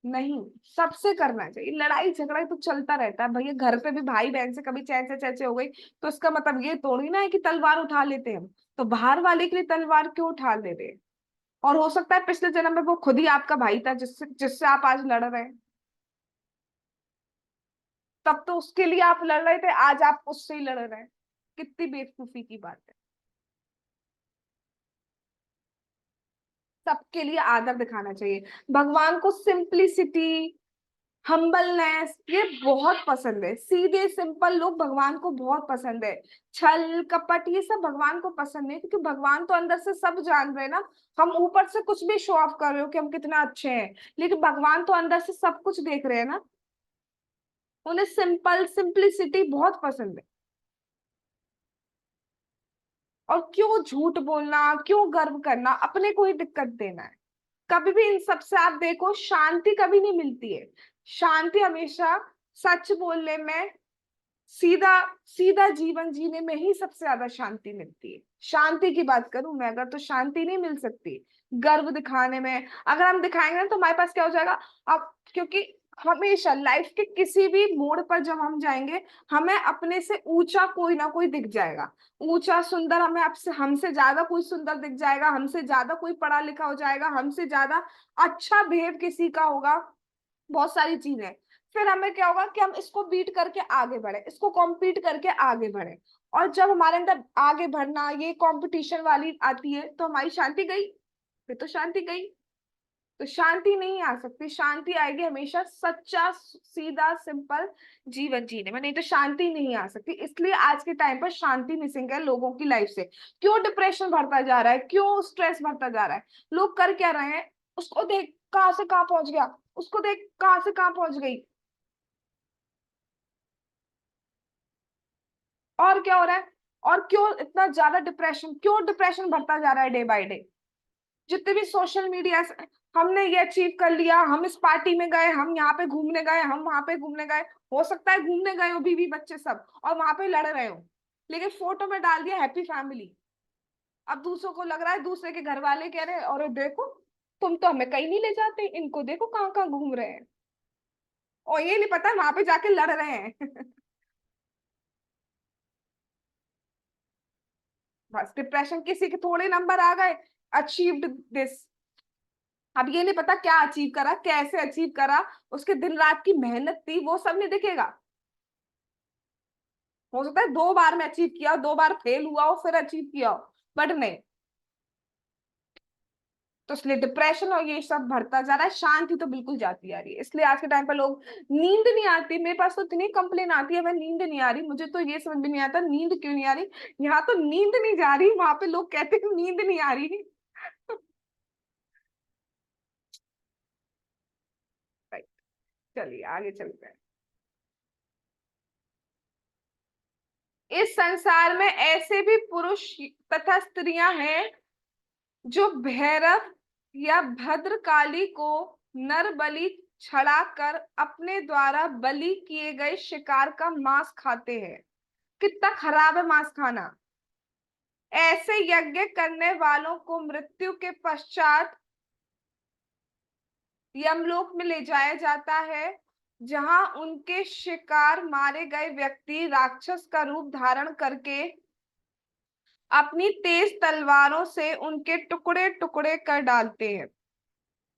नहीं, सबसे करना चाहिए। लड़ाई झगड़ा तो चलता रहता है भैया, घर पे भी भाई बहन से कभी चैचे चैचे हो गई, तो इसका मतलब ये थोड़ी ना है कि तलवार उठा लेते हैं हम। तो बाहर वाले के लिए तलवार क्यों उठा ले रहे हैं? और हो सकता है पिछले जन्म में वो खुद ही आपका भाई था, जिससे जिससे आप आज लड़ रहे हैं। तब तो उसके लिए आप लड़ रहे थे, आज आप उससे ही लड़ रहे हैं। कितनी बेवकूफी की बात है। सबके लिए आदर दिखाना चाहिए। भगवान को सिंप्लिसिटी, हम्बलनेस ये बहुत पसंद है। सीधे सिंपल लोग भगवान को बहुत पसंद है। छल कपट ये सब भगवान को पसंद नहीं, क्योंकि भगवान तो अंदर से सब जान रहे हैं ना। हम ऊपर से कुछ भी शो ऑफ कर रहे हो कि हम कितना अच्छे हैं, लेकिन भगवान तो अंदर से सब कुछ देख रहे हैं ना। उन्हें सिंपल सिंप्लिसिटी बहुत पसंद है। और क्यों झूठ बोलना, क्यों गर्व करना, अपने को ही दिक्कत देना है? कभी भी इन सब से आप देखो, शांति कभी नहीं मिलती है। शांति हमेशा सच बोलने में, सीधा सीधा जीवन जीने में ही सबसे ज्यादा शांति मिलती है। शांति की बात करूं मैं अगर, तो शांति नहीं मिल सकती गर्व दिखाने में। अगर हम दिखाएंगे ना, तो हमारे पास क्या हो जाएगा अब, क्योंकि हमेशा लाइफ के किसी भी मोड़ पर जब हम जाएंगे, हमें अपने से ऊंचा कोई ना कोई दिख जाएगा। ऊंचा सुंदर, हमें आपसे हमसे ज्यादा कोई सुंदर दिख जाएगा, हमसे ज्यादा कोई पढ़ा लिखा हो जाएगा, हमसे ज्यादा अच्छा बिहेव किसी का होगा। बहुत सारी चीजें। फिर हमें क्या होगा कि हम इसको बीट करके आगे बढ़े, इसको कॉम्पीट करके आगे बढ़े। और जब हमारे अंदर आगे बढ़ना, ये कंपटीशन वाली आती है, तो हमारी शांति गई। फिर तो शांति गई। तो शांति नहीं आ सकती। शांति आएगी हमेशा सच्चा सीधा सिंपल जीवन जीने में, नहीं तो शांति नहीं आ सकती। इसलिए आज के टाइम पर शांति मिसिंग है लोगों की लाइफ से। क्यों डिप्रेशन बढ़ता जा रहा है, क्यों स्ट्रेस बढ़ता जा रहा है? लोग कर क्या रहे हैं? उसको देख कहां से कहां पहुंच गया, उसको देख कहां से कहां पहुंच गई। और क्या हो रहा है? और क्यों इतना ज्यादा डिप्रेशन, क्यों डिप्रेशन बढ़ता जा रहा है डे बाय डे? जितने भी सोशल मीडिया, हमने ये अचीव कर लिया, हम इस पार्टी में गए, हम यहाँ पे घूमने गए, हम वहां पे घूमने गए। हो सकता है घूमने गए हो बीवी बच्चे सब, और वहां पे लड़ रहे हो, लेकिन फोटो में डाल दिया हैप्पी फैमिली। अब दूसरों को लग रहा है, दूसरे के घर वाले कह रहे हैं, और देखो, तुम तो हमें कहीं नहीं ले जाते, इनको देखो कहाँ कहाँ घूम रहे हैं। और ये नहीं पता वहां पे जाके लड़ रहे हैं। बस डिप्रेशन, किसी के थोड़े नंबर आ गए, अचीव्ड दिस। अब ये नहीं पता क्या अचीव करा, कैसे अचीव करा, उसके दिन रात की मेहनत थी, वो सब नहीं दिखेगा। हो सकता है 2 बार में अचीव किया, 2 बार फेल हुआ हो, फिर अचीव किया हो, बट नहीं। तो इसलिए डिप्रेशन और ये सब बढ़ता जा रहा है, शांति तो बिल्कुल जाती आ रही है। इसलिए आज के टाइम पर लोग, नींद नहीं आती, मेरे पास तो इतनी कंप्लेन आती है, मैं नींद नहीं आ रही, मुझे तो ये समझ में नहीं आता नींद क्यों नहीं आ रही। यहाँ तो नींद नहीं जा रही, वहां पे लोग कहते हैं नींद नहीं आ रही। Right, चलिए आगे चलते हैं। इस संसार में ऐसे भी पुरुष तथा स्त्रियां हैं जो भैरव या भद्रकाली को नर बलि चढ़ाकर अपने द्वारा बलि किए गए शिकार का मांस खाते हैं। कितना खराब है मांस खाना। ऐसे यज्ञ करने वालों को मृत्यु के पश्चात यमलोक में ले जाया जाता है, जहां उनके शिकार मारे गए व्यक्ति राक्षस का रूप धारण करके अपनी तेज तलवारों से उनके टुकड़े टुकड़े कर डालते हैं।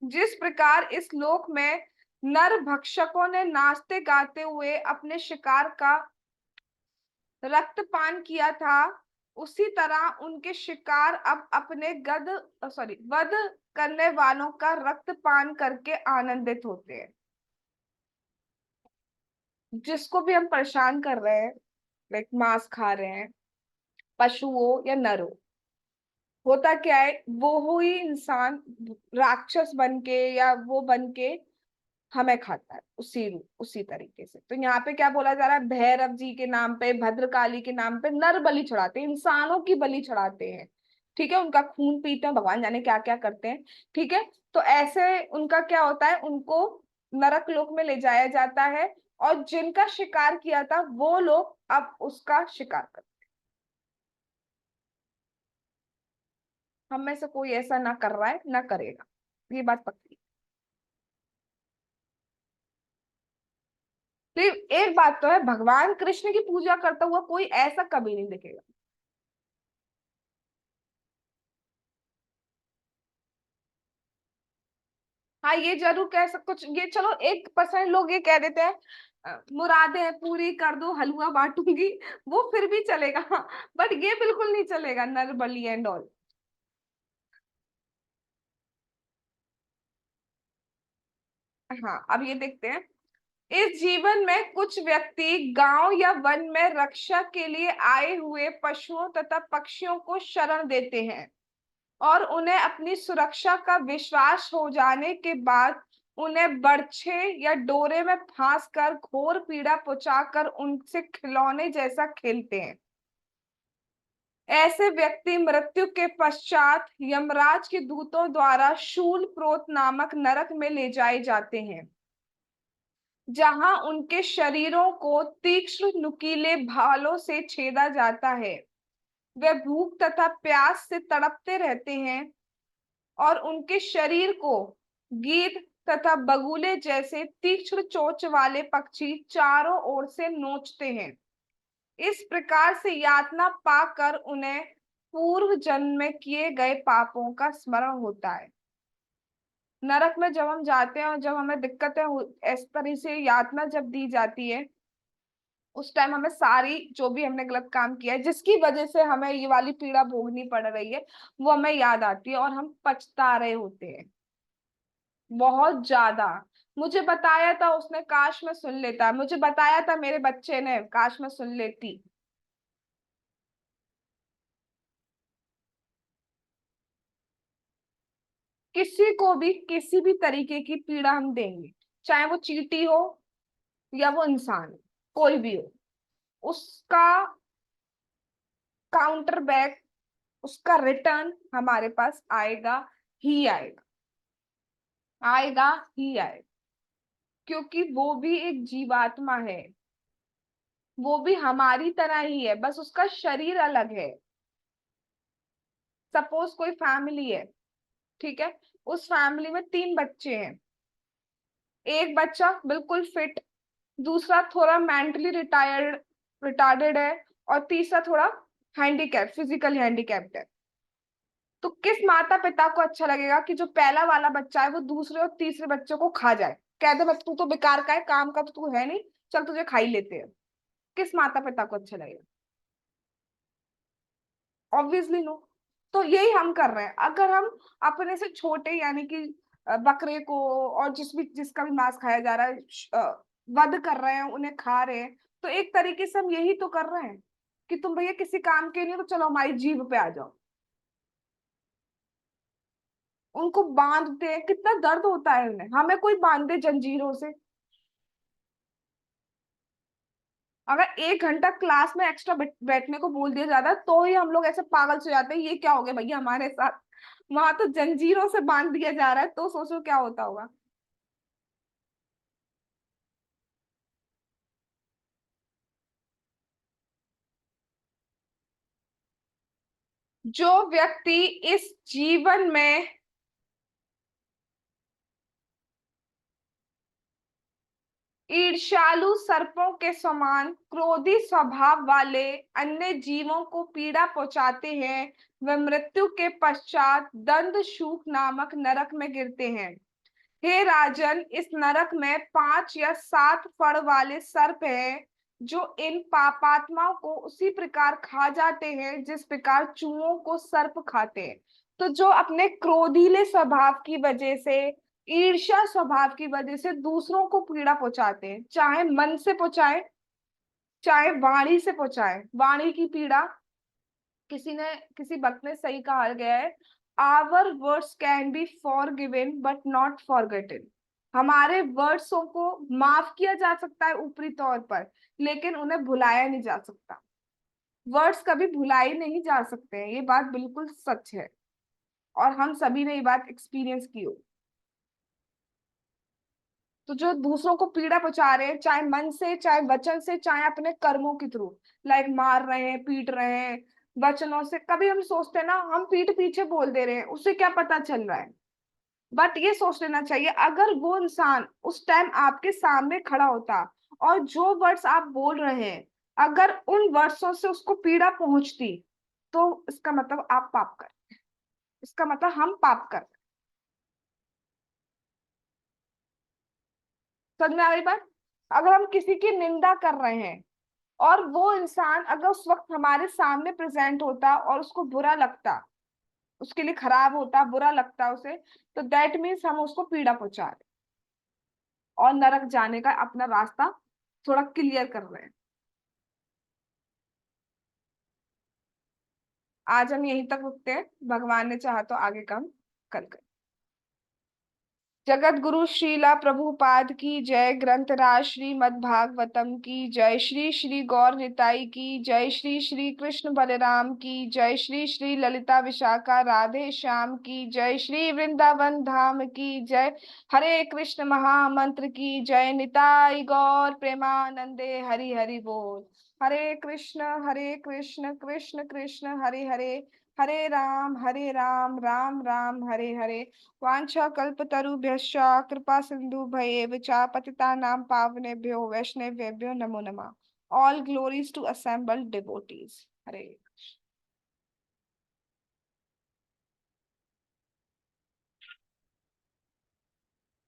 जिस प्रकार इस लोक में नर भक्षकों ने नाचते गाते हुए अपने शिकार का रक्तपान किया था, उसी तरह उनके शिकार अब अपने वध करने वालों का रक्तपान करके आनंदित होते हैं। जिसको भी हम परेशान कर रहे हैं, लाइक मांस खा रहे हैं, पशु हो या नर हो, होता क्या है, वो ही इंसान राक्षस बन के या वो बन के हमें खाता है उसी तरीके से। तो यहाँ पे क्या बोला जा रहा है, भैरव जी के नाम पे, भद्रकाली के नाम पे नर बलि चढ़ाते हैं, इंसानों की बलि चढ़ाते हैं। ठीक है, उनका खून पीते हैं, भगवान जाने क्या क्या करते हैं। ठीक है, तो ऐसे उनका क्या होता है, उनको नरक लोक में ले जाया जाता है, और जिनका शिकार किया था वो लोग अब उसका शिकार करते हैं। हम में से कोई ऐसा ना कर रहा है ना करेगा, ये बात पक्की। लेकिन एक बात तो है, भगवान कृष्ण की पूजा करता हुआ कोई ऐसा कभी नहीं दिखेगा। हाँ, ये जरूर कह सकते, कुछ ये चलो 1% लोग ये कह देते हैं, मुरादें पूरी कर दो हलवा बांटूंगी, वो फिर भी चलेगा। बट ये बिल्कुल नहीं चलेगा, नर बलि एंड ऑल। हाँ, अब ये देखते हैं। इस जीवन में कुछ व्यक्ति गांव या वन में रक्षा के लिए आए हुए पशुओं तथा पक्षियों को शरण देते हैं, और उन्हें अपनी सुरक्षा का विश्वास हो जाने के बाद उन्हें बर्छे या डोरे में फांस कर घोर पीड़ा पहुंचाकर उनसे खिलौने जैसा खेलते हैं। ऐसे व्यक्ति मृत्यु के पश्चात यमराज के दूतों द्वारा शूल प्रोत नामक नरक में ले जाए जाते हैं, जहां उनके शरीरों को तीक्ष्ण नुकीले भालों से छेदा जाता है। वे भूख तथा प्यास से तड़पते रहते हैं, और उनके शरीर को गीध तथा बगुले जैसे तीक्ष्ण चोंच वाले पक्षी चारों ओर से नोचते हैं। इस प्रकार से यातना पाकर उन्हें पूर्व जन्म में किए गए पापों का स्मरण होता है। नरक में जब हम जाते हैं और जब हमें दिक्कतें इस तरह से यातना जब दी जाती है, उस टाइम हमें सारी जो भी हमने गलत काम किया है, जिसकी वजह से हमें ये वाली पीड़ा भोगनी पड़ रही है, वो हमें याद आती है और हम पछता रहे होते हैं बहुत ज्यादा। मुझे बताया था उसने, काश मैं सुन लेता, मुझे बताया था मेरे बच्चे ने, काश मैं सुन लेती। किसी को भी किसी भी तरीके की पीड़ा हम देंगे, चाहे वो चींटी हो या वो इंसान हो, कोई भी हो, उसका काउंटर बैक, उसका रिटर्न हमारे पास आएगा ही आएगा, आएगा ही आएगा। क्योंकि वो भी एक जीवात्मा है, वो भी हमारी तरह ही है, बस उसका शरीर अलग है। सपोज कोई फैमिली है, ठीक है, उस फैमिली में 3 बच्चे हैं। एक बच्चा बिल्कुल फिट, दूसरा थोड़ा मेंटली रिटार्डेड है, और तीसरा थोड़ा हैंडीकैप, फिजिकली हैंडीकैप्ड है। तो किस माता पिता को अच्छा लगेगा कि जो पहला वाला बच्चा है वो दूसरे और तीसरे बच्चों को खा जाए, कह दे तू तो बेकार का है, काम का तो तू है नहीं, चल तुझे खा ही लेते हैं। किस माता पिता को अच्छा लगेगा? Obviously no. तो यही हम कर रहे हैं, अगर हम अपने से छोटे यानी कि बकरे को और जिसका भी मांस खाया जा रहा है, वध कर रहे हैं, उन्हें खा रहे हैं, तो एक तरीके से हम यही तो कर रहे हैं कि तुम भैया किसी काम के नहीं हो, तो चलो हमारी जीभ पे आ जाओ। उनको बांधते हैं, कितना दर्द होता है उन्हें, हमें कोई बांधे जंजीरों से। अगर 1 घंटा क्लास में एक्स्ट्रा बैठने को बोल दिया जाता है तो ही हम लोग ऐसे पागल से जाते हैं, ये क्या हो गया भैया हमारे साथ। वहां तो जंजीरों से बांध दिया जा रहा है, तो सोचो क्या होता होगा। जो व्यक्ति इस जीवन में ईर्ष्यालु सर्पों के समान क्रोधी स्वभाव वाले अन्य जीवों को पीड़ा पहुंचाते हैं, वे मृत्यु के पश्चात दंडशूक नामक नरक में गिरते हैं। हे राजन, इस नरक में 5 या 7 फड़ वाले सर्प हैं, जो इन पापात्माओं को उसी प्रकार खा जाते हैं जिस प्रकार चूहों को सर्प खाते हैं। तो जो अपने क्रोधीले स्वभाव की वजह से, ईर्ष्या स्वभाव की वजह से दूसरों को पीड़ा पहुंचाते हैं, चाहे मन से पहुंचाए, चाहे वाणी से पहुंचाए। वाणी की पीड़ा, किसी भक्त ने सही कहा गया है, our words can be forgiven but not forgotten. हमारे वर्ड्सों को माफ किया जा सकता है ऊपरी तौर पर, लेकिन उन्हें भुलाया नहीं जा सकता। वर्ड्स कभी भुलाए नहीं जा सकते हैं, ये बात बिल्कुल सच है, और हम सभी ने ये बात एक्सपीरियंस की हो। तो जो दूसरों को पीड़ा पहुंचा रहे हैं, चाहे मन से, चाहे वचन से, चाहे अपने कर्मों के थ्रू, लाइक मार रहे हैं, पीट रहे हैं, वचनों से, कभी हम सोचते हैं ना, हम पीठ पीछे बोल दे रहे हैं, उसे क्या पता चल रहा है। बट ये सोच लेना चाहिए, अगर वो इंसान उस टाइम आपके सामने खड़ा होता और जो वर्ड्स आप बोल रहे हैं, अगर उन वर्ड्सों से उसको पीड़ा पहुंचती, तो इसका मतलब आप पाप कर, इसका मतलब हम पाप कर। समझ में आ गई बात? अगर हम किसी की निंदा कर रहे हैं और वो इंसान अगर उस वक्त हमारे सामने प्रेजेंट होता और उसको बुरा लगता, उसके लिए खराब होता, बुरा लगता उसे, तो दैट मीन्स हम उसको पीड़ा पहुंचा रहे और नरक जाने का अपना रास्ता थोड़ा क्लियर कर रहे हैं। आज हम यहीं तक रुकते हैं, भगवान ने चाहा तो आगे का हम कल करें। जगत गुरु श्रीला प्रभुपाद की जय। ग्रंथ राज श्रीमद् भागवतम की जय। श्री श्री गौर निताई की जय। श्री श्री कृष्ण बलराम की जय। श्री श्री ललिता विशाखा राधे श्याम की जय। श्री वृंदावन धाम की जय। हरे कृष्ण महामंत्र की जय। निताई गौर प्रेमानंदे हरि हरि बोल। हरे कृष्ण कृष्ण कृष्ण हरे हरे, हरे राम राम राम हरे हरे। वाञ्छाकल्पतरुभ्यश्च कृपा सिन्धुभ्येव च पतितानां पावनेभ्यो वैष्णवेभ्यो नमो नमः। All glories to assembled devotees. Hare Krishna.